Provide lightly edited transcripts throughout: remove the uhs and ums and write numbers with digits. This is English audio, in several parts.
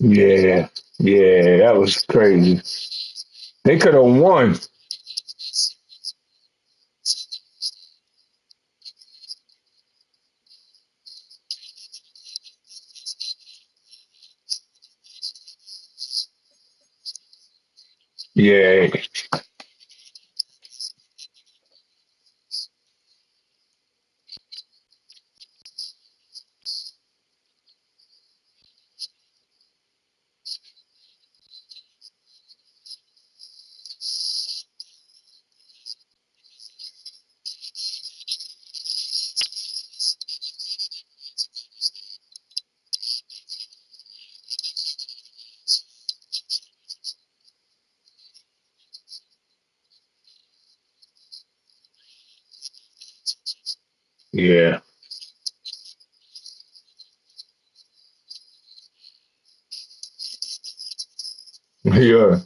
Yeah, yeah, that was crazy. They could have won. Yeah, yeah, yeah.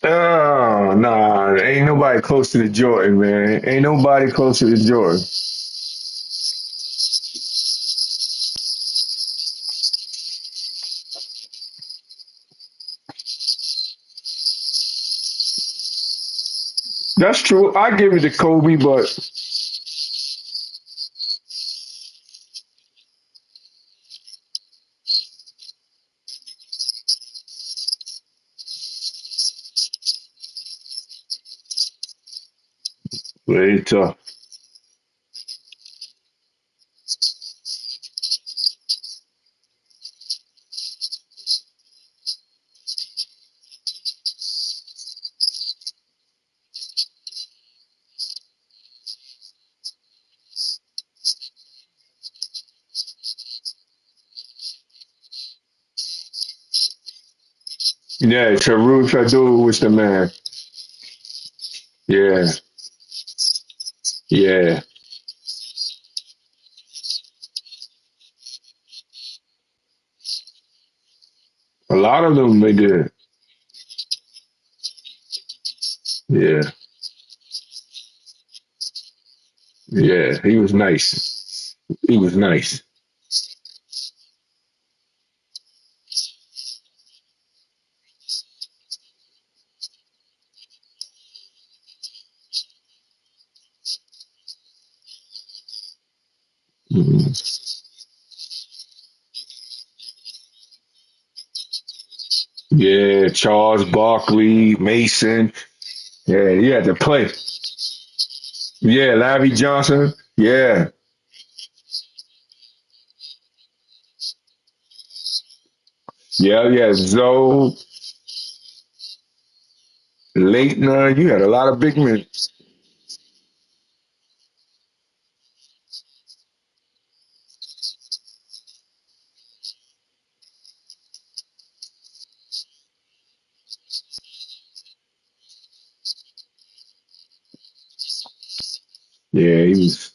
Oh, nah, ain't nobody close to the Jordan, man. Ain't nobody close to the Jordan. That's true. I give it to Kobe, but very tough. Yeah, Sharu Shadul was the man. Yeah, yeah. A lot of them they did. Yeah, yeah. He was nice. He was nice. Mhm. Yeah, Charles Barkley, Mason. Yeah, he had to play. Yeah, Larry Johnson. Yeah, yeah, yeah. Zoe, Leitner. You had a lot of big men. Yeah, he was.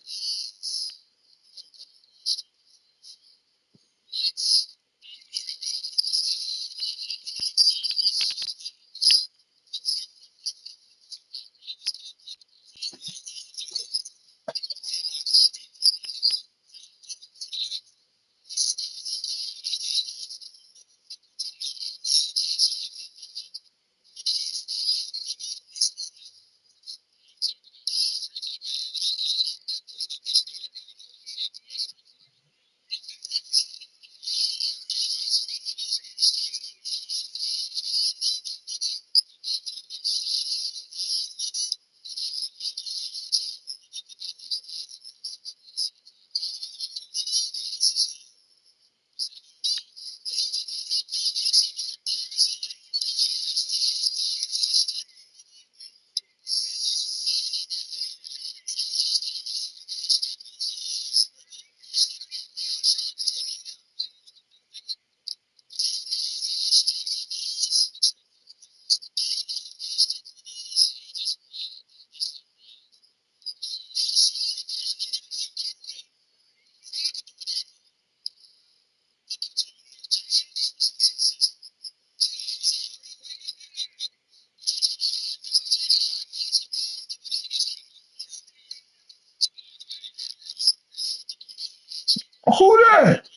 Who that?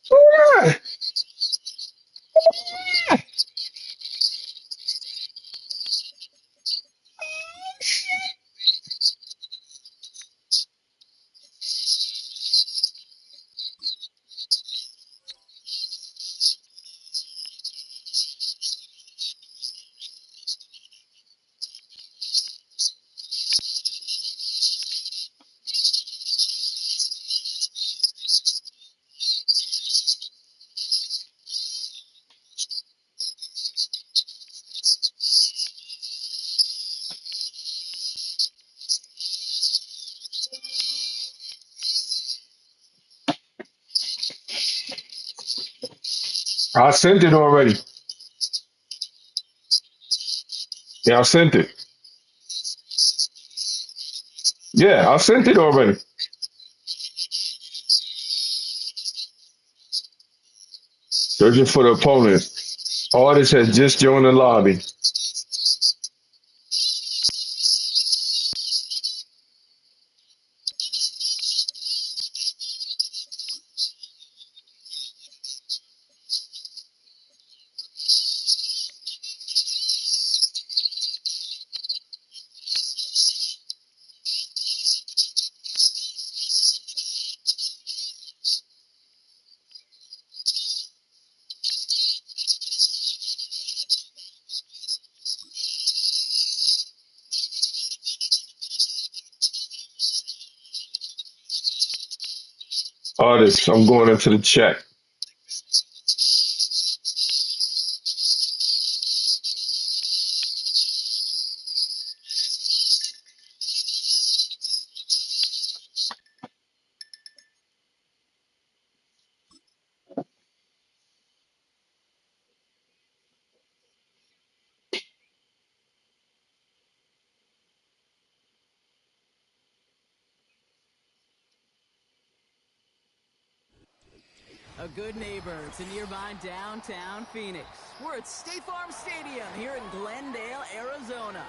Who that? I sent it already. Yeah, I sent it. Yeah, I sent it already. Searching for the opponent. Artist has just joined the lobby. Artist, I'm going into the chat. A good neighbor to nearby downtown Phoenix. We're at State Farm Stadium here in Glendale, Arizona.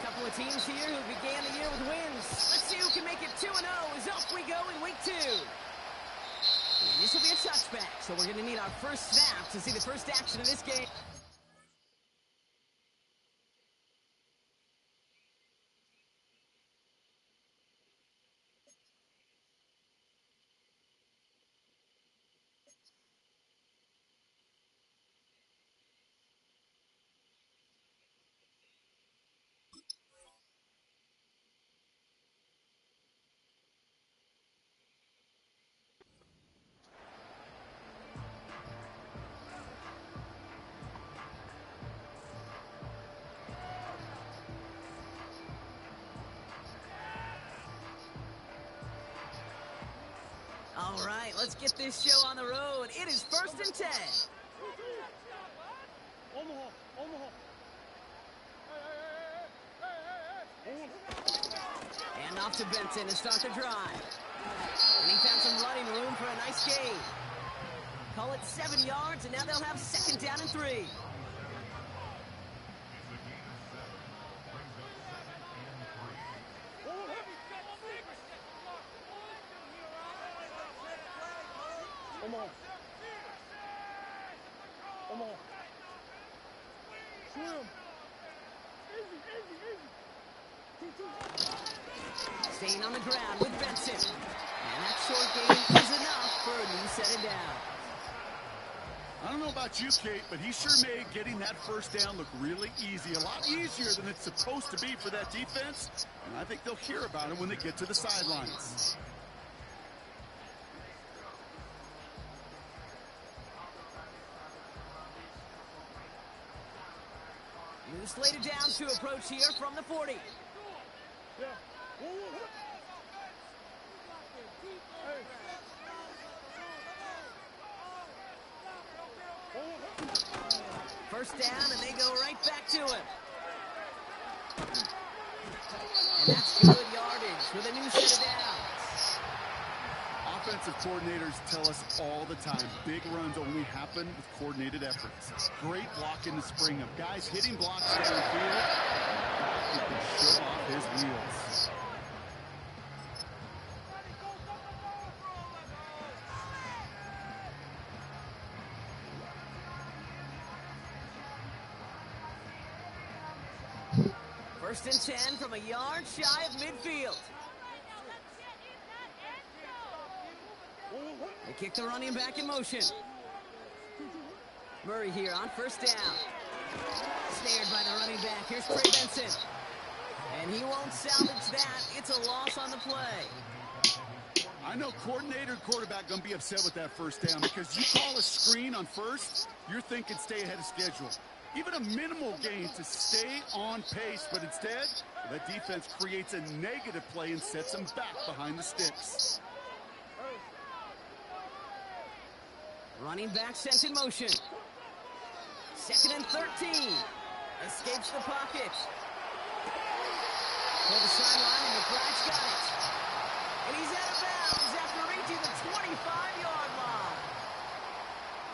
Couple of teams here who began the year with wins. Let's see who can make it 2-0 as off we go in week 2. This will be a touchback, so we're going to need our first snap to see the first action of this game. All right, let's get this show on the road. It is 1st and 10. And off to Benson to start the drive. And he found some running room for a nice gain. Call it 7 yards, and now they'll have 2nd down and 3. Staying on the ground with Benson. And that short gain is enough for a new set of downs. I don't know about you, Kate, but he sure made getting that first down look really easy. A lot easier than it's supposed to be for that defense. And I think they'll hear about it when they get to the sidelines. New slate of downs to approach here from the 40. First down, and they go right back to him. And that's good yardage with a new set of downs. defensive coordinators tell us all the time, big runs only happen with coordinated efforts. Great block in the spring of guys hitting blocks down the field. He can show off his wheels. First and 10 from a yard shy of midfield. They kick the running back in motion. Murray here on first down. Snared by the running back. Here's Trey Benson. And he won't salvage that. It's a loss on the play. I know coordinator and quarterback going to be upset with that first down because you call a screen on first, you're thinking stay ahead of schedule. Even a minimal gain to stay on pace, but instead, that defense creates a negative play and sets them back behind the sticks. Running back sent in motion. Second and 13. Escapes the pocket. For the sideline, and McBride's got it. And he's out of bounds after reaching the 25-yard line.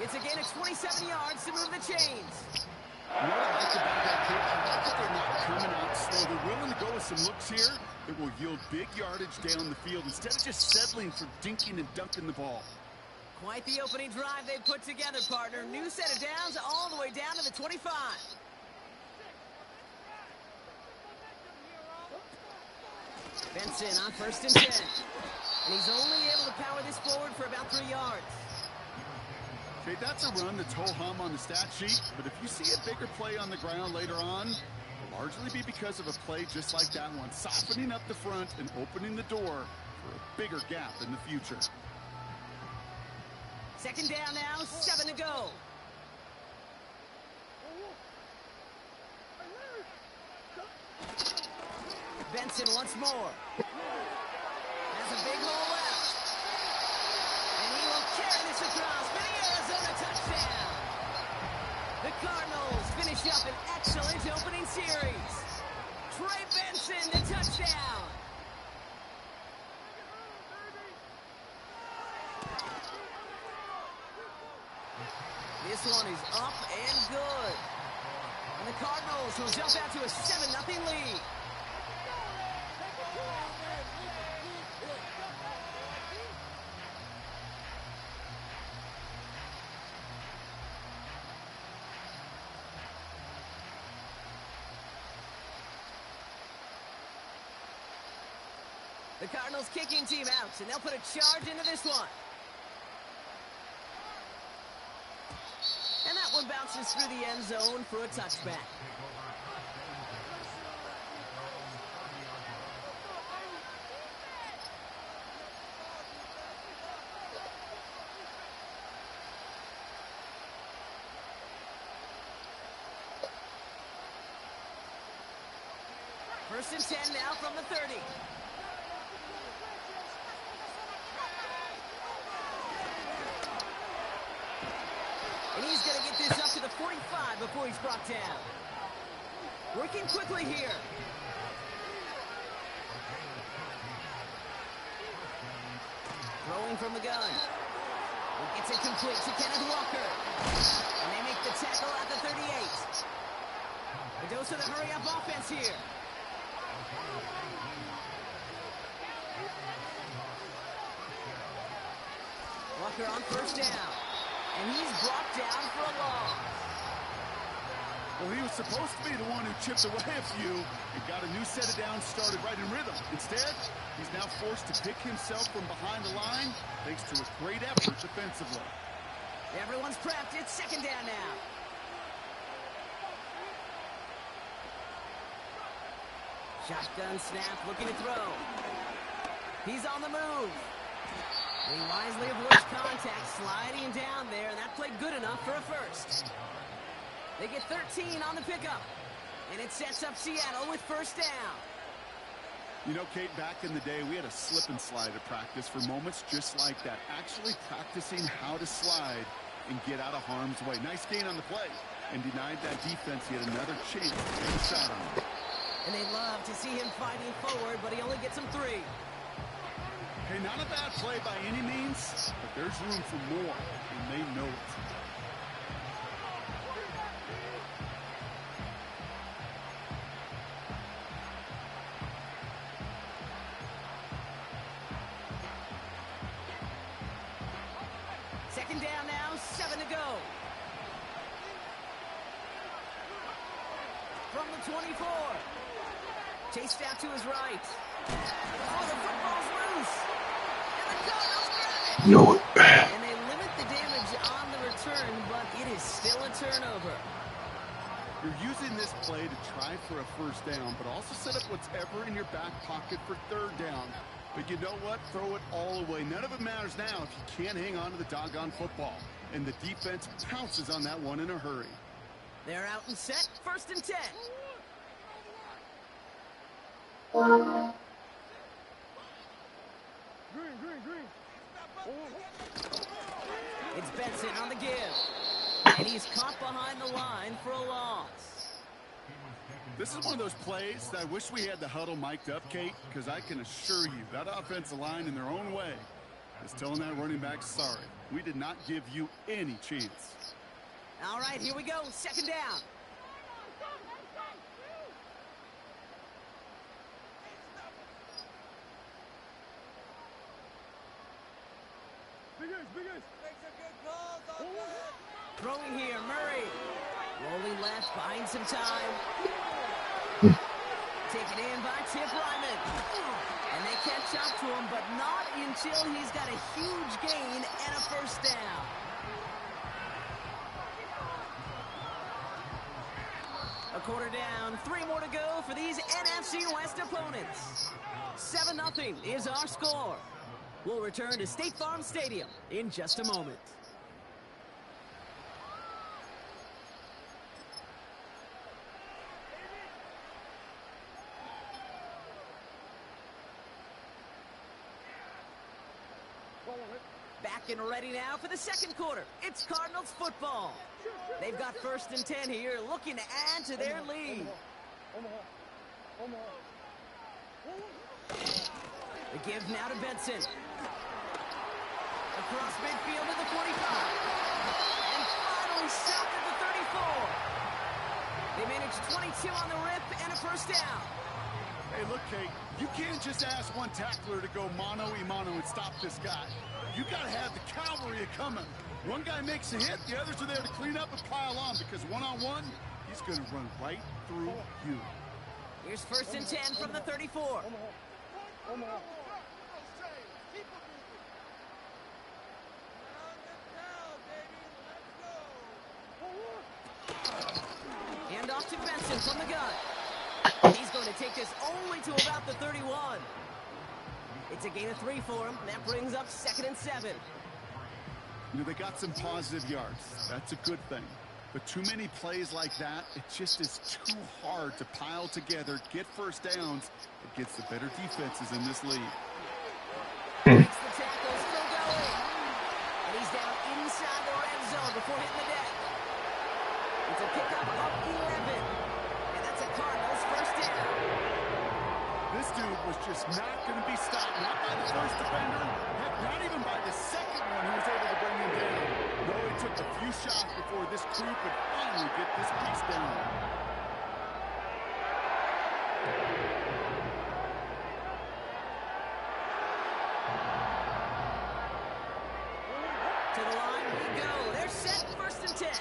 It's a gain of 27 yards to move the chains. You know what I like about that kid? I like that they're not coming out slow. They're willing to go with some looks here that will yield big yardage down the field instead of just settling for dinking and dunking the ball. Quite the opening drive they put together, partner. New set of downs all the way down to the 25. Benson on first and 10. And he's only able to power this forward for about 3 yards. Okay, that's a run that's ho-hum on the stat sheet, but if you see a bigger play on the ground later on, it'll largely be because of a play just like that one, softening up the front and opening the door for a bigger gap in the future. Second down now, 7 to go. Benson once more. Has a big hole left. And he will carry this across for the Arizona touchdown. The Cardinals finish up an excellent opening series. Trey Benson, the touchdown. This one is up and good. And the Cardinals will jump out to a 7-0 lead. The Cardinals kicking team out, and they'll put a charge into this one. And that one bounces through the end zone for a touchback. First and 10 now from the 30. And he's going to get this up to the 45 before he's brought down. Working quickly here. Throwing from the gun. He gets it complete to Kenneth Walker. And they make the tackle at the 38. A dose of the hurry-up offense here. Walker on first down. And he's brought down for a loss. Well, he was supposed to be the one who chipped away a few and got a new set of downs started right in rhythm. Instead, he's now forced to pick himself from behind the line thanks to a great effort defensively. Everyone's prepped. It's second down now. Shotgun snap, looking to throw. He's on the move. He wisely avoids contact, sliding down there, and that played good enough for a first. They get 13 on the pickup, and it sets up Seattle with first down. You know, Kate, back in the day, we had a slip and slide at practice for moments just like that, actually practicing how to slide and get out of harm's way. Nice gain on the play, and denied that defense yet another chance to take a shot on him. And they love to see him fighting forward, but he only gets them 3. Hey, not a bad play by any means, but there's room for more, and they know it. Second down now, 7 to go. From the 24. Chased out to his right. Oh, the football's loose. And the Cardinals grab it. No. And they limit the damage on the return, but it is still a turnover. You're using this play to try for a first down, but also set up whatever in your back pocket for third down. But you know what? Throw it all away. None of it matters now if you can't hang on to the doggone football. And the defense pounces on that one in a hurry. They're out and set. First and 10. It's Benson on the give. And he's caught behind the line for a loss. This is one of those plays that I wish we had the huddle mic'd up, Kate, because I can assure you that offensive line in their own way is telling that running back, sorry, we did not give you any chance. All right, here we go. Second down. Throwing here, Murray. Rolling left, buying some time. Taken in by Tip Ryman. And they catch up to him, but not until he's got a huge gain and a first down. A quarter down, 3 more to go for these NFC West opponents. 7-0 is our score. We'll return to State Farm Stadium in just a moment. Back and ready now for the second quarter. It's Cardinals football. They've got first and 10 here, looking to add to their lead. The give now to Benson. Across midfield to the 45. And finally stopped at the 34. They managed 22 on the rip and a first down. Hey, look, Kate, you can't just ask one tackler to go mano-a-mano and stop this guy. You got to have the cavalry coming. One guy makes a hit, the others are there to clean up and pile on, because one-on-one, he's going to run right through you. Here's first and 10 from the 34. Hand off to Benson from the gun. He's going to take this only to about the 31. It's a gain of 3 for him. That brings up 2nd and 7. You know, they got some positive yards. That's a good thing. But too many plays like that, it just is too hard to pile together, get first downs against the better defenses in this league. Makes the tackle, still going. And he's down inside the red zone before hitting the deck. It's a pickup of 11. And that's a Cardinals first down. This dude was just not going to be stopped, not by the first defender, heck, not even by the second one who was able to bring him down. No, it took a few shots before this crew could finally get this piece down. To the line we go. They're set, first and 10.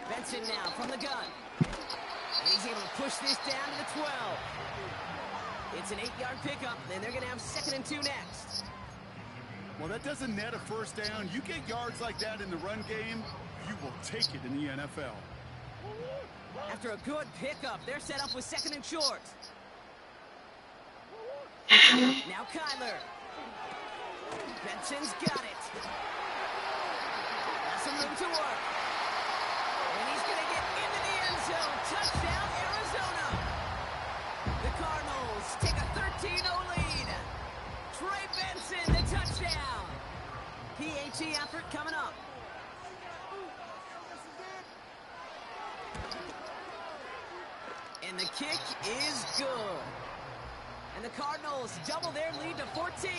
Benson now from the gun. And he's able to push this down to the 12. It's an 8-yard pickup, and they're going to have 2nd and 2 next. Well, that doesn't net a first down. You get yards like that in the run game, you will take it in the NFL. After a good pickup, they're set up with 2nd and short. Now Kyler. Benson's got it. Got some room to work. And he's going to get into the end zone. Touchdown, Arizona. The Cardinals take a 13-0 lead. Trey Benson, the touchdown. PAT effort coming up. And the kick is good. And the Cardinals double their lead to 14.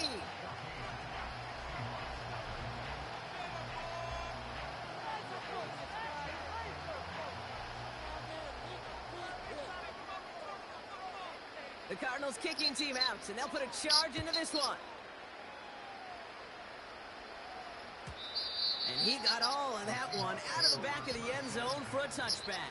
The Cardinals kicking team out, and they'll put a charge into this one. And he got all of that one out of the back of the end zone for a touchback.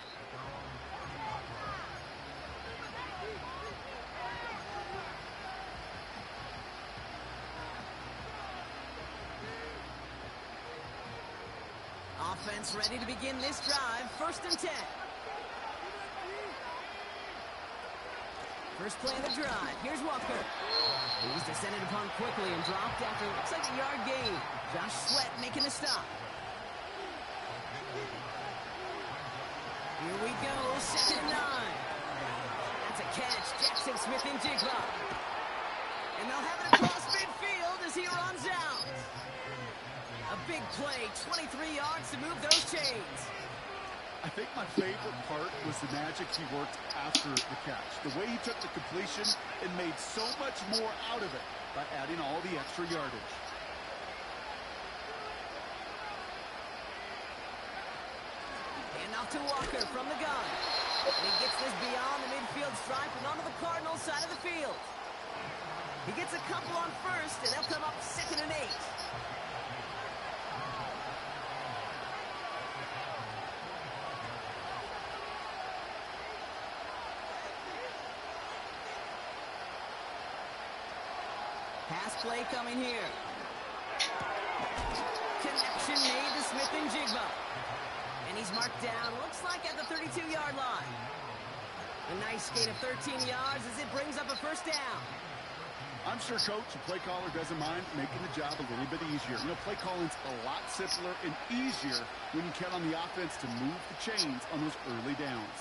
Offense ready to begin this drive. 1st and 10. First play of the drive. Here's Walker. He's descended upon quickly and dropped after it looks like a yard gain. Josh Sweat making a stop. Here we go. 2nd and 9. That's a catch. Jackson Smith and Jigba. And they'll have it across midfield as he runs out. A big play. 23 yards to move those chains. I think my favorite part was the magic he worked after the catch. The way he took the completion and made so much more out of it by adding all the extra yardage. And off to Walker from the gun. And he gets this beyond the midfield stripe and onto the Cardinals side of the field. He gets a couple on 1st, and they'll come up 2nd and 8. Pass play coming here. Connection made to Smith and Jigba. And he's marked down, looks like at the 32-yard line. A nice gain of 13 yards as it brings up a 1st down. I'm sure coach and play caller doesn't mind making the job a little bit easier. You know, play calling's a lot simpler and easier when you count on the offense to move the chains on those early downs.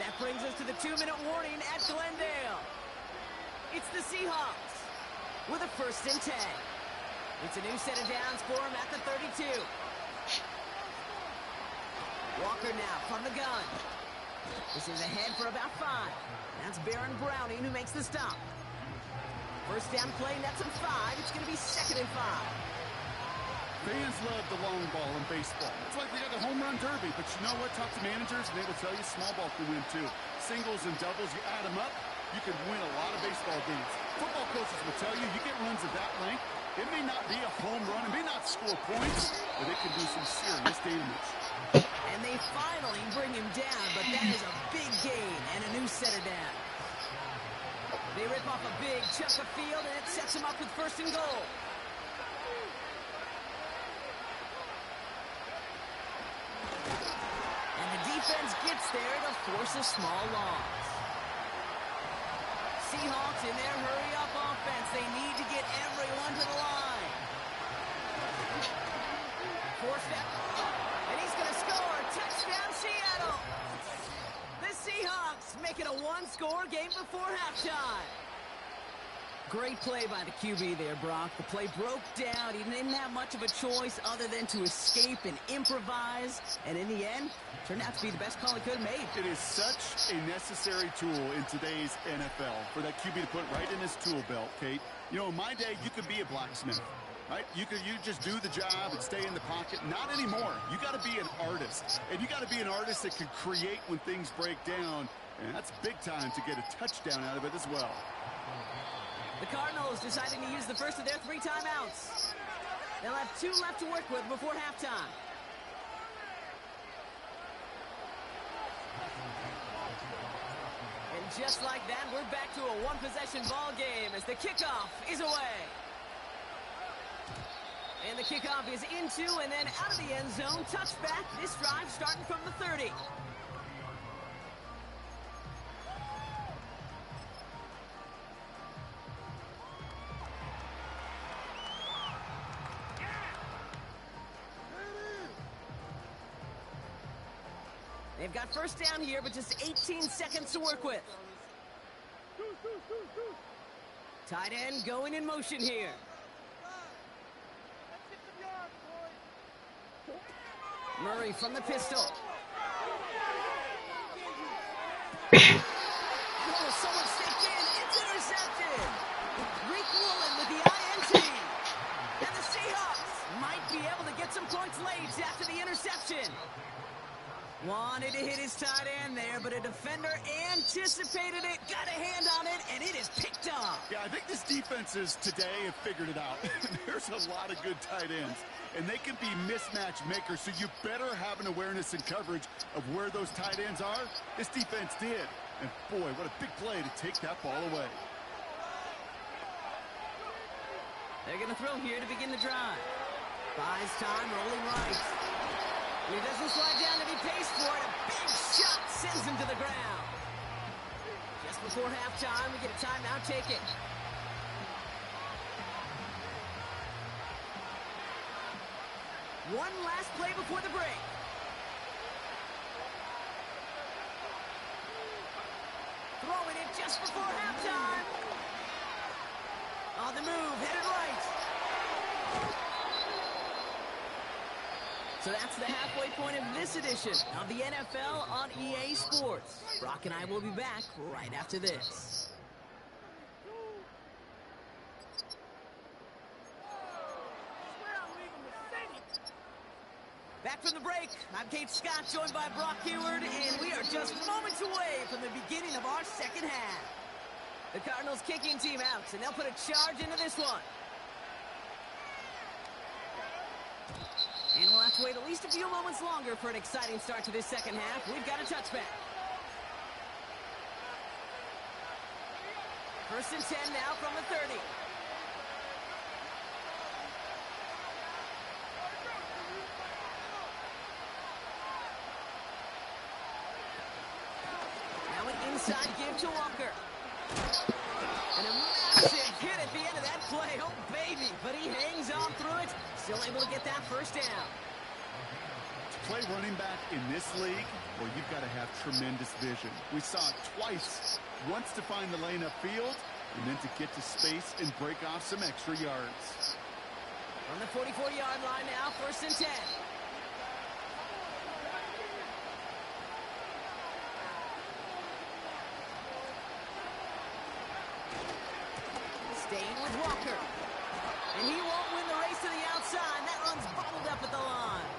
That brings us to the 2-minute warning at Glendale. It's the Seahawks with a 1st and 10. It's a new set of downs for him at the 32. Walker now from the gun. This is ahead for about 5. That's Baron Browning who makes the stop. 1st down play, nets him 5. It's going to be 2nd and 5. Fans love the long ball in baseball. It's like they got the home run derby, but you know what? Talk to managers and they will tell you small ball can win too. Singles and doubles, you add them up, you can win a lot of baseball games. Football coaches will tell you, you get runs of that length, it may not be a home run, it may not score points, but it can do some serious damage. And they finally bring him down, but that is a big gain and a new set of downs. They rip off a big chunk of field, and it sets him up with 1st and goal. And the defense gets there to force a small loss. Seahawks in their hurry-up offense. They need to get everyone to the line. 4th step. And he's going to score. Touchdown, Seattle. The Seahawks make it a 1-score game before halftime. Great play by the QB there, Brock. The play broke down. He didn't have much of a choice other than to escape and improvise. And in the end, turned out to be the best call he could have made. It is such a necessary tool in today's NFL for that QB to put right in his tool belt, Kate. You know, in my day, you could be a blacksmith, right? You just do the job and stay in the pocket. Not anymore. You got to be an artist. And you got to be an artist that can create when things break down. And that's big time to get a touchdown out of it as well. The Cardinals deciding to use the first of their 3 timeouts. They'll have 2 left to work with before halftime. And just like that, we're back to a 1-possession ball game as the kickoff is away. And the kickoff is into and then out of the end zone. Touchback. This drive starting from the 30. They've got 1st down here, but just 18 seconds to work with. Tight end going in motion here. Murray from the pistol. interception. Rick Woolen with the INT. And the Seahawks might be able to get some points late after the interception. Wanted to hit his tight end there, but a defender anticipated it, got a hand on it, and it is picked up. Yeah, I think this defenses today have figured it out. There's a lot of good tight ends, and they can be mismatch makers, so you better have an awareness and coverage of where those tight ends are. This defense did. And boy, what a big play to take that ball away. They're going to throw here to begin the drive. Buys time, rolling right. He doesn't slide down to be paced for it. A big shot sends him to the ground. Just before halftime, we get a timeout taken. One last play before the break. Throwing it just before halftime. On the move, headed right. So that's the halfway point of this edition of the NFL on EA Sports. Brock and I will be back right after this. Back from the break, I'm Kate Scott, joined by Brock Hayward, and we are just moments away from the beginning of our second half. The Cardinals kicking team out, and they'll put a charge into this one. And we'll have to wait at least a few moments longer for an exciting start to this second half. We've got a touchback. First and 10 now from the 30. Now an inside give to Walker. And a massive hit at the end of that play. Oh, baby. But he hangs on through it. Still able to get that first down. To play running back in this league, well, you've got to have tremendous vision. We saw it twice. Once to find the lane upfield, and then to get to space and break off some extra yards. On the 44-yard line now, first and 10. Staying with Walker. And he won't win the race to the outside. That run's bottled up at the line.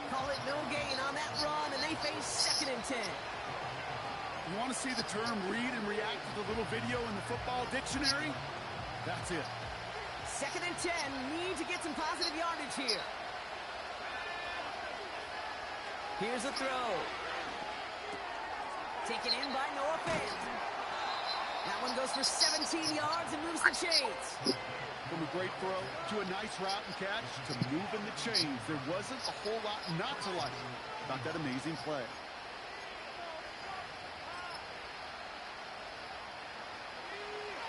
Call it no gain on that run, and they face second and 10. You want to see the term read and react to the little video in the football dictionary? That's it. Second and 10. Need to get some positive yardage here. Here's a throw. Taken in by Noah Fant. That one goes for 17 yards and moves the chains. From a great throw to a nice route and catch to moving the chains. There wasn't a whole lot not to like about that amazing play.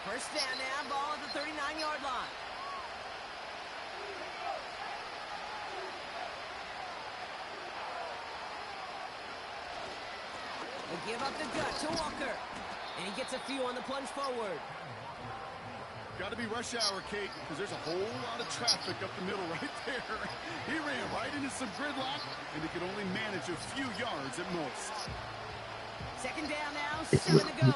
First down now, ball at the 39-yard line. They give up the gut to Walker. And he gets a few on the plunge forward. Got to be rush hour, Kate, because there's a whole lot of traffic up the middle right there. He ran right into some gridlock, and he could only manage a few yards at most. Second down now, 7 to go.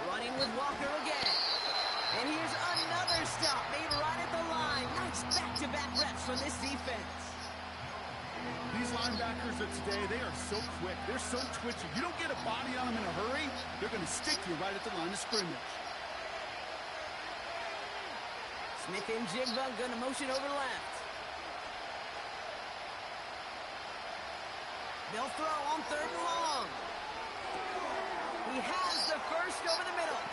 Running with Walker again. And here's another stop made right at the line. Nice back-to-back reps from this defense. These linebackers of today, they are so quick. They're so twitchy. You don't get a body on them in a hurry, they're going to stick you right at the line of scrimmage. Smith and Jigba going to motion over left. They'll throw on third and long. He has the first over the middle.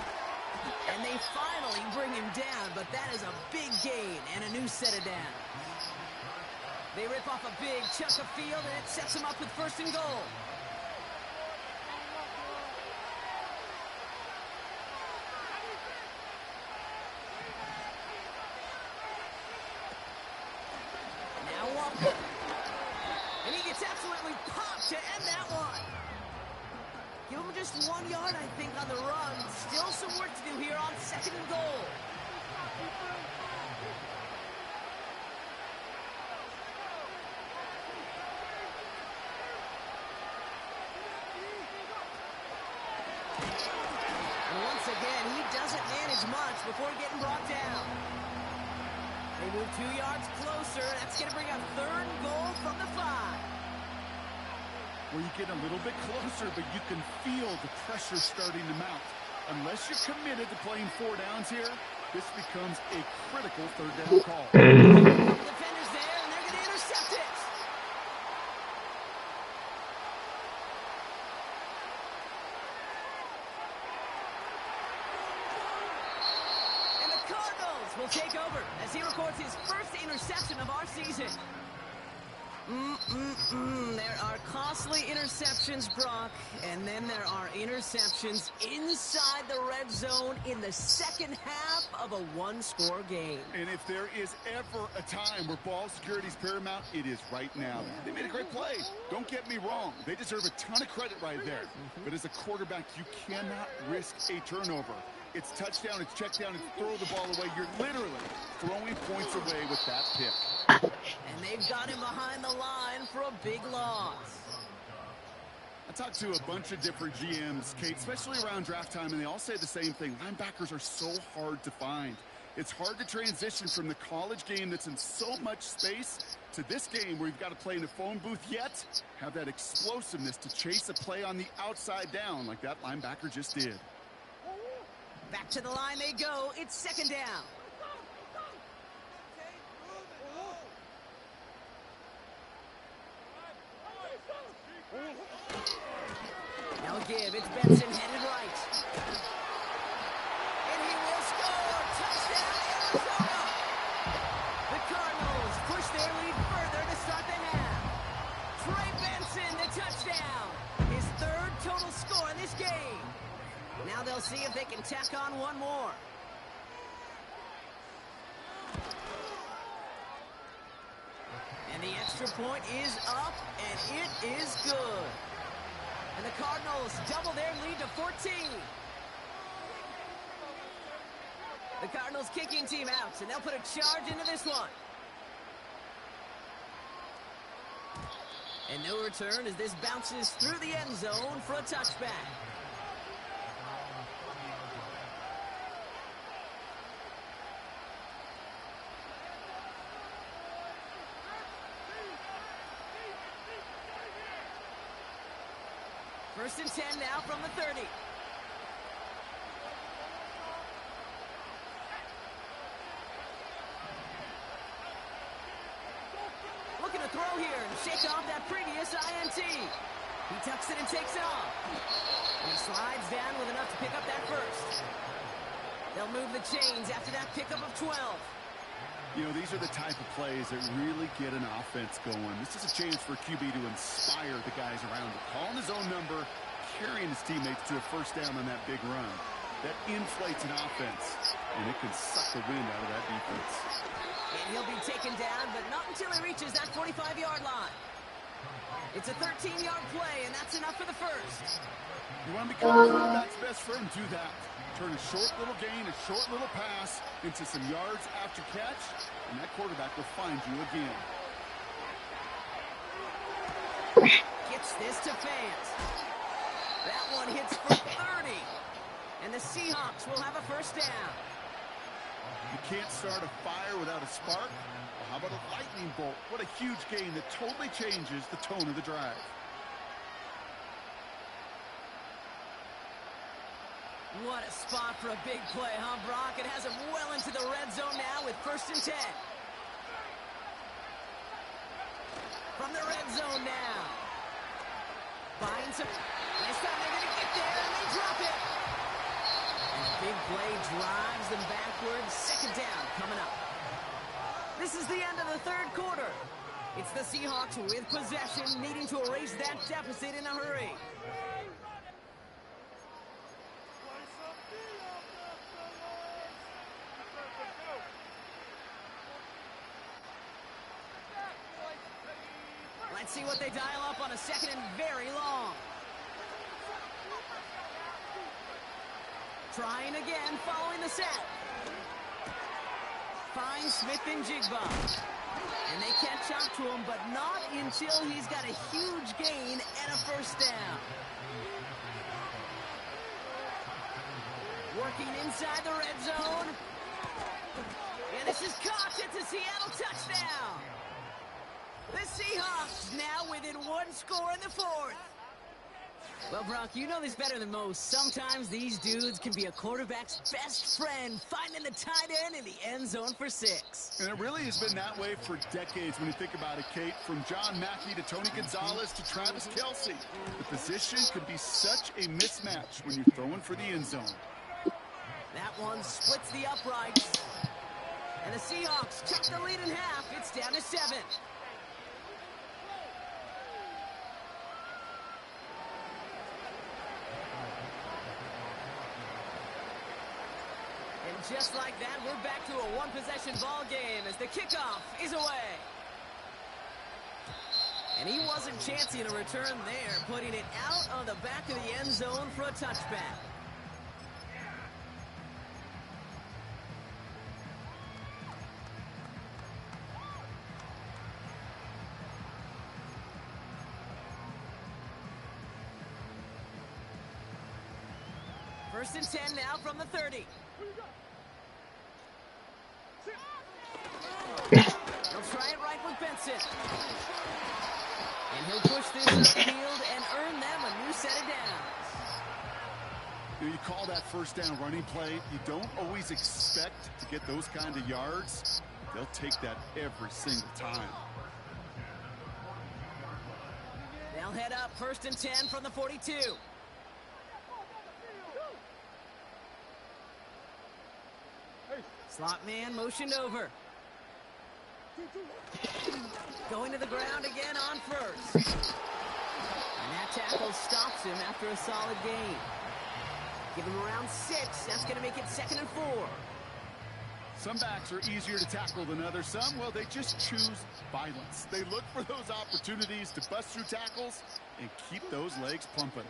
And they finally bring him down, but that is a big gain and a new set of downs. They rip off a big chunk of field, and it sets them up with first and goal. Now Walker. And he gets absolutely popped to end that one. Give him just 1 yard, I think, on the run. Still some work to do here on 2nd and goal. And once again, he doesn't manage much before getting brought down. They move 2 yards closer. That's going to bring up 3rd and goal from the 5. Where you get a little bit closer, but you can feel the pressure starting to mount. Unless you're committed to playing 4 downs here, this becomes a critical 3rd down call. Defenders there, and they're going to intercept it. And the Cardinals will take over as he records his first interception of our season. There are costly interceptions, Brock, and then there are interceptions inside the red zone in the second half of a 1-score game. And if there is ever a time where ball security is paramount, it is right now. They made a great play. Don't get me wrong. They deserve a ton of credit right there. But as a quarterback, you cannot risk a turnover. It's touchdown, it's check down, it's throw the ball away. You're literally throwing points away with that pick. And they've got him behind the line for a big loss. I talked to a bunch of different GMs, Kate, especially around draft time, and they all say the same thing. Linebackers are so hard to find. It's hard to transition from the college game that's in so much space to this game where you've got to play in a phone booth, yet have that explosiveness to chase a play on the outside down like that linebacker just did. Back to the line they go. It's 2nd down. No give. It's Benson headed right. And he will score. Touchdown, Arizona. The Cardinals push their lead further to start the half. Trey Benson, the touchdown. His 3rd total score in this game. Now they'll see if they can tack on 1 more. And the extra point is up, and it is good. And the Cardinals double their lead to 14. The Cardinals kicking team out, and they'll put a charge into this one. And no return as this bounces through the end zone for a touchback. First and 10 now from the 30. Looking to throw here and shake off that previous INT. He tucks it and takes off. And he slides down with enough to pick up that first. They'll move the chains after that pickup of 12. You know, these are the type of plays that really get an offense going. This is a chance for QB to inspire the guys around him. Calling his own number, carrying his teammates to a first down on that big run. That inflates an offense, and it can suck the wind out of that defense. And he'll be taken down, but not until he reaches that 45-yard line. It's a 13-yard play, and that's enough for the first. You want to become a quarterback's best friend? Do that. Turn a short little gain, a short little pass into some yards after catch, and that quarterback will find you again. Gets this to Fant. That one hits for 30. And the Seahawks will have a first down. You can't start a fire without a spark. Well, how about a lightning bolt? What a huge gain that totally changes the tone of the drive. What a spot for a big play, huh, Brock? It has him well into the red zone now with first and 10. From the red zone now. Finds him. This time they're going to get there, and they drop it. And a big play drives them backwards. 2nd down coming up. This is the end of the 3rd quarter. It's the Seahawks with possession, needing to erase that deficit in a hurry. Let's see what they dial up on a 2nd and very long. Trying again, following the set. Finds Smith and Jigba. And they catch up to him, but not until he's got a huge gain and a first down. Working inside the red zone. And this is caught. It's a Seattle touchdown. The Seahawks now within one score in the fourth. Well, Brock, you know this better than most. Sometimes these dudes can be a quarterback's best friend, finding the tight end in the end zone for 6. And it really has been that way for decades when you think about it, Kate. From John Mackey to Tony Gonzalez to Travis Kelce. The position can be such a mismatch when you're throwing for the end zone. That one splits the uprights. And the Seahawks cut the lead in half. It's down to 7. And just like that, we're back to a one-possession ball game as the kickoff is away. And he wasn't chancing a return there, putting it out on the back of the end zone for a touchback. First and 10 now from the 30. He'll try it right with Benson. And he'll push this upfield and earn them a new set of downs. You call that first down running play. You don't always expect to get those kind of yards. They'll take that every single time. They'll head up first and 10 from the 42. Slot man motioned over. Going to the ground again on first. And that tackle stops him after a solid gain. Give him around 6. That's going to make it 2nd and 4. Some backs are easier to tackle than others. Some, well, they just choose violence. They look for those opportunities to bust through tackles and keep those legs pumping.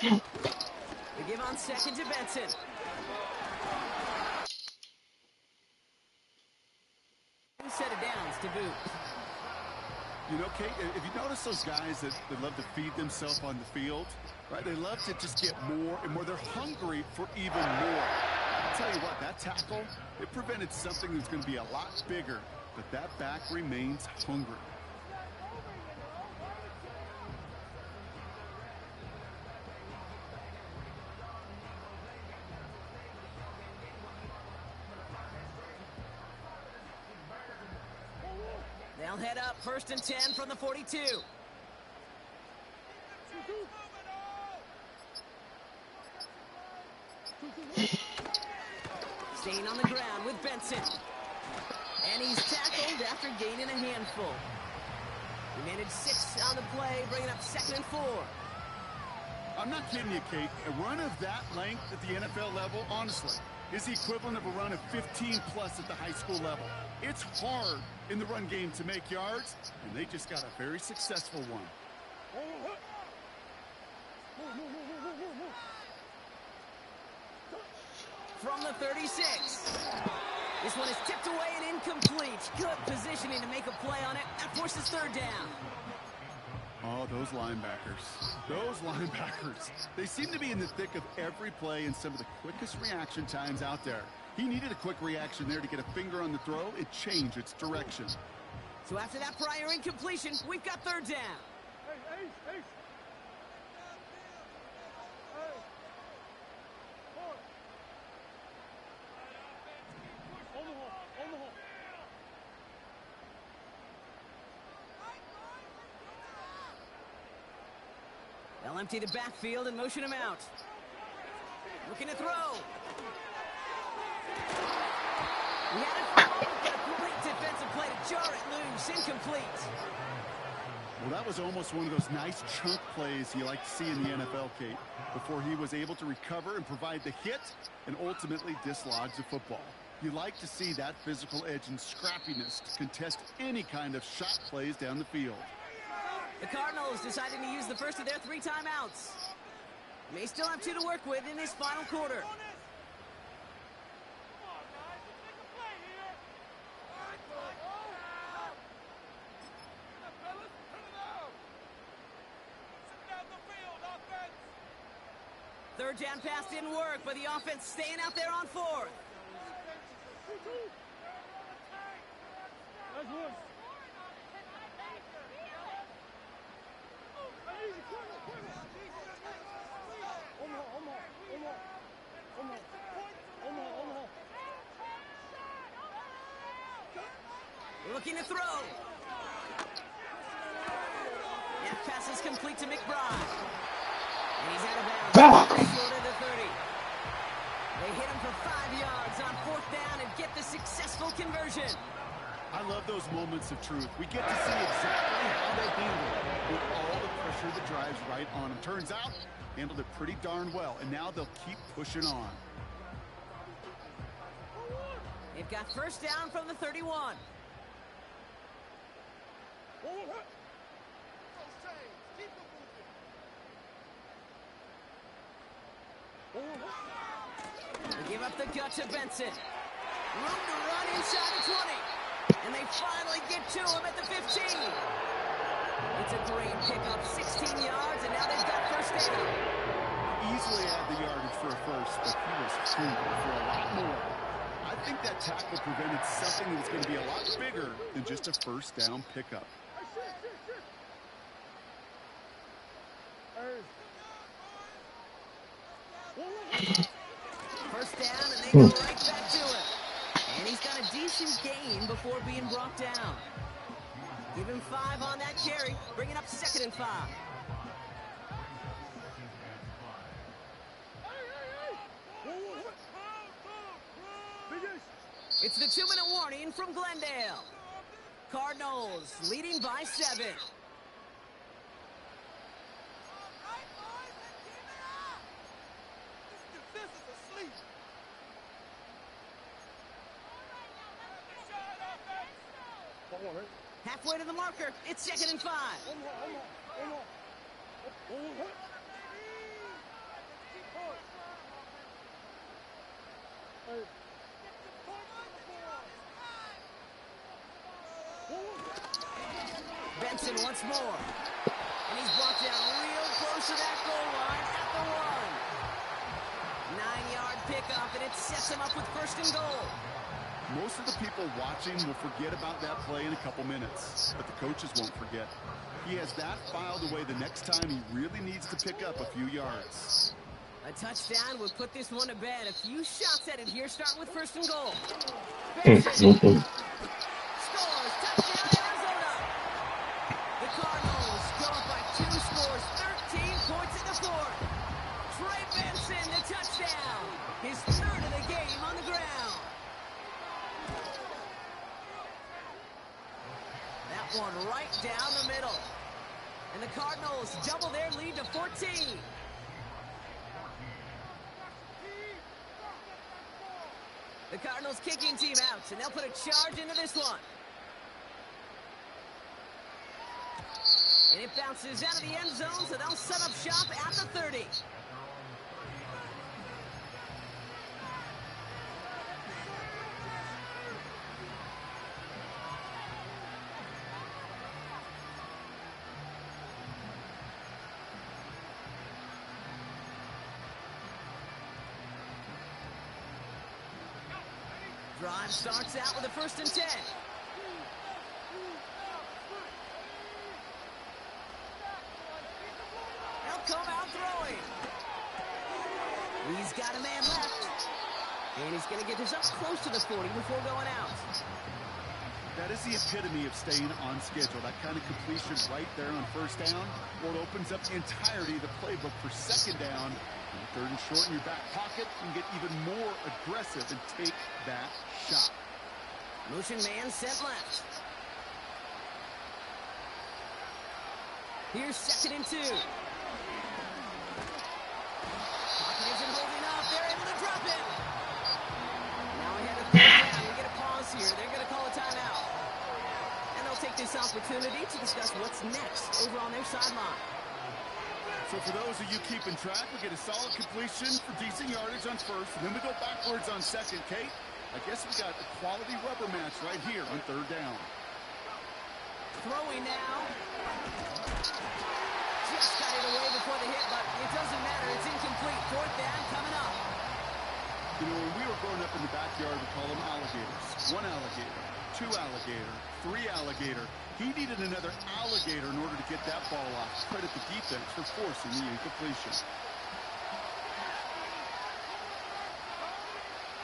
They give on 2nd to Benson. Two set of downs to boot. You know, Kate, if you notice those guys that love to feed themselves on the field, right? They love to just get more and more. They're hungry for even more. I'll tell you what, that tackle, it prevented something that's going to be a lot bigger, but that back remains hungry. They'll head up first and 10 from the 42. Staying on the ground with Benson. And he's tackled after gaining a handful. He managed 6 on the play, bringing up 2nd and 4. I'm not kidding you, Kate. A run of that length at the NFL level, honestly, is the equivalent of a run of 15-plus at the high school level. It's hard in the run game to make yards, and they just got a very successful one. From the 36. This one is tipped away and incomplete. Good positioning to make a play on it. That forces 3rd down. Oh, those linebackers. Those linebackers. They seem to be in the thick of every play and some of the quickest reaction times out there. He needed a quick reaction there to get a finger on the throw and change its direction. So after that prior incompletion, we've got 3rd down. They'll empty the backfield and motion him out. Looking to throw. He had it for a great defensive play to jar it loose. Incomplete. Well, that was almost one of those nice chunk plays you like to see in the NFL, Kate, before he was able to recover and provide the hit and ultimately dislodge the football. You like to see that physical edge and scrappiness to contest any kind of shot plays down the field. The Cardinals deciding to use the first of their 3 timeouts. May still have 2 to work with in this final quarter. Third down pass didn't work, but the offense staying out there on 4th. Looking to throw. That pass is complete to McBride. And he's out of bounds. Short of the 30. They hit him for 5 yards on 4th down and get the successful conversion. I love those moments of truth. We get to see exactly how they handle it with all the pressure that drives right on them. Turns out, handled it pretty darn well, and now they'll keep pushing on. They've got first down from the 31. They give up the gut to Benson. Room to run inside the 20. And they finally get to him at the 15. It's a great pickup, 16 yards, and now they've got first down. Easily had the yardage for a first, but he was hungry for a lot more. I think that tackle prevented something that's going to be a lot bigger than just a first down pickup. First down, and they go right back to him. And he's got a decent gain before being brought down. Give him 5 on that carry, bringing up 2nd and 5. It's the 2-minute warning from Glendale. Cardinals leading by 7. Halfway to the marker. It's 2nd and 5. Benson once more. And he's brought down real close to that goal line at the 1. 9-yard pickup, and it sets him up with 1st and goal. Most of the people watching will forget about that play in a couple minutes, but the coaches won't forget. He has that filed away the next time he really needs to pick up a few yards. A touchdown would put this one to bed. A few shots at it here, starting with 1st and goal. Benson scores. Touchdown, Arizona. The Cardinals go up by 2 scores, 13 points in the 4th. Trey Benson, the touchdown. His 3rd of the game on the ground. That one right down the middle. And the Cardinals double their lead to 14. The Cardinals kicking team out, and they'll put a charge into this one. And it bounces out of the end zone, so they'll set up shop at the 30. Drive starts out with a 1st and 10. They'll come out throwing. He's got a man left. And he's going to get this up close to the 40 before going out. That is the epitome of staying on schedule. That kind of completion right there on 1st down. Well, it opens up the entirety of the playbook for 2nd down. 3rd and short in your back pocket, you can get even more aggressive and take that shot. Motion man sent left. Here's 2nd and 2. Pocket isn't holding up. They're able to drop it. Now we have a 3rd defense here. They're going to call a timeout. And they'll take this opportunity to discuss what's next over on their sideline. So for those of you keeping track, we get a solid completion for decent yardage on first, and then we go backwards on second. Kate, I guess we got a quality rubber match right here on third down. Throwing now. Just got it away before the hit, but it doesn't matter. It's incomplete. Fourth down coming up. You know, when we were growing up in the backyard, we call them alligators. One alligator, two alligator, three alligator. He needed another alligator in order to get that ball off. Credit the defense for forcing the incompletion.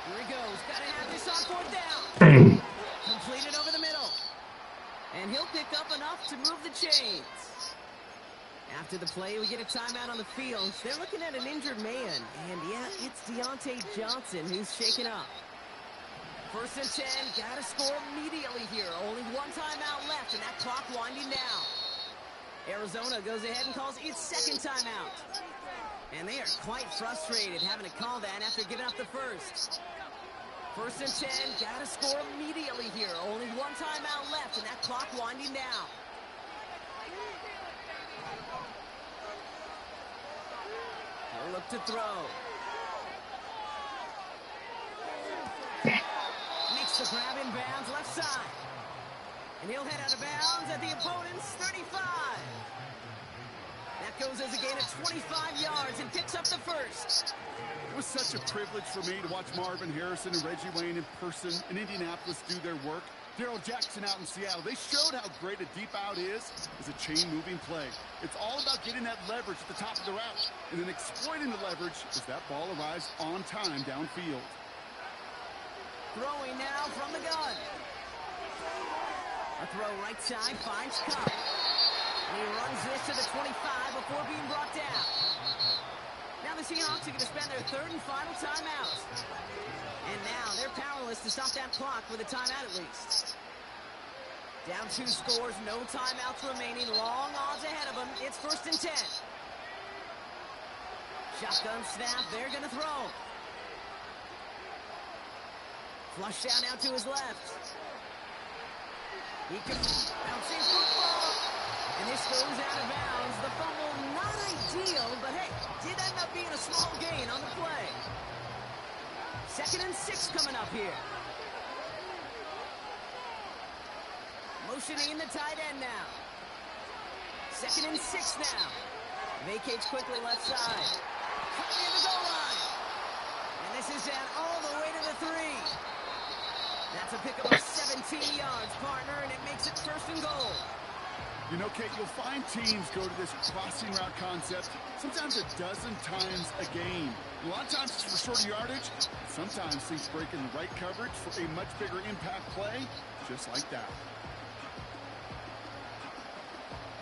Here he goes. Got to have this on fourth down. Completed over the middle. And he'll pick up enough to move the chains. After the play, we get a timeout on the field. They're looking at an injured man. And, yeah, it's Deontay Johnson who's shaken up. First and 10, got to score immediately here. Only one timeout left, and that clock winding down. Arizona goes ahead and calls its second timeout. And they are quite frustrated having to call that after giving up the first. First and 10, got to score immediately here. Only one timeout left, and that clock winding down. He'll look to throw. Makes the grab in bounds left side. And he'll head out of bounds at the opponent's 35. That goes as a gain of 25 yards and picks up the first. It was such a privilege for me to watch Marvin Harrison and Reggie Wayne in person in Indianapolis do their work. Darrell Jackson out in Seattle. They showed how great a deep out is as a chain-moving play. It's all about getting that leverage at the top of the route and then exploiting the leverage as that ball arrives on time downfield. Throwing now from the gun. A throw right side finds Cup. And he runs this to the 25 before being brought down. Now the Seahawks are going to spend their third and final timeout. And now they're powerless to stop that clock with a timeout at least. Down 2 scores, no timeouts remaining. Long odds ahead of them. It's first and 10. Shotgun snap. They're going to throw. Flush down now to his left. He can bouncing football. And this goes out of bounds. The fumble not ideal, but hey, did end up being a small gain on the play. Second and 6 coming up here. Motioning the tight end now. Second and 6 now. Vacates quickly left side. Coming in the goal line. And this is down all the way to the 3. That's a pickup of 17 yards, partner, and it makes it first and goal. You know, Kate, you'll find teams go to this crossing route concept sometimes a dozen times a game. A lot of times it's for shorter yardage. Sometimes things break in the right coverage for a much bigger impact play, just like that.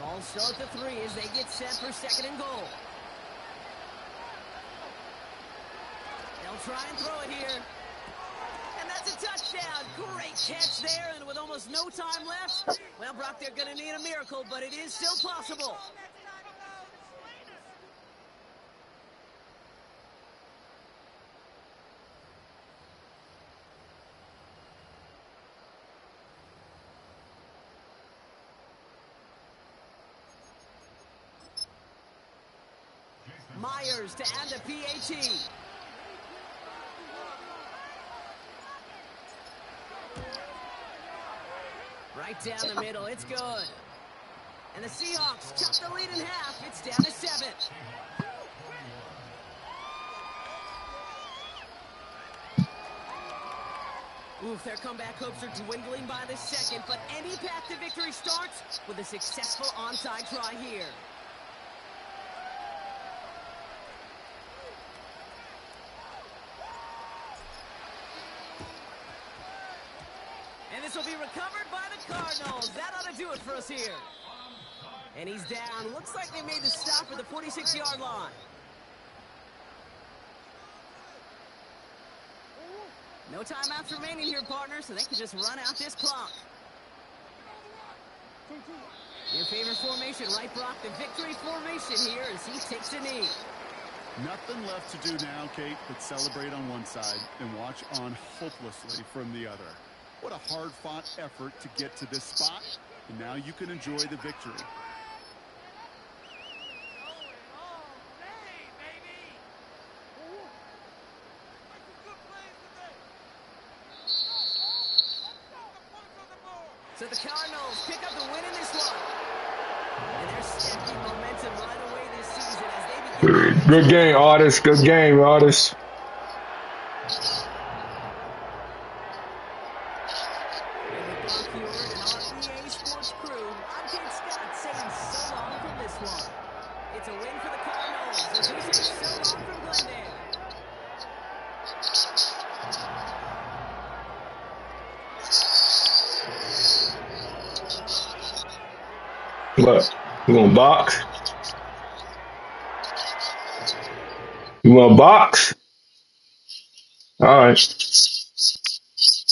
Ball still at the 3 as they get set for second and goal. They'll try and throw it here. And that's a touchdown. Great catch there, and with almost no time left, well, Brock, they're going to need a miracle, but it is still possible. Myers to add the PAT. Right down the middle, it's good. And the Seahawks cut the lead in half. It's down to 7. Oof, their comeback hopes are dwindling by the second, but any path to victory starts with a successful onside try here. This will be recovered by the Cardinals. That ought to do it for us here. And he's down. Looks like they made the stop at the 46-yard line. No timeouts remaining here, partner, so they can just run out this clock. Your favorite formation, right, Brock? The victory formation here as he takes a knee. Nothing left to do now, Kate, but celebrate on one side and watch on hopelessly from the other. What a hard-fought effort to get to this spot, and now you can enjoy the victory. So the Cardinals pick up the win in this one. And they're stacking momentum right away this season as they begin. Good game, artist. Good game, artist. And with Bob Hewitt and our EA Sports crew, I'm Kate Scott saying so long from this one. It's a win for the Cardinals as we say so long from Glendale. What? You want box? You want box? All right.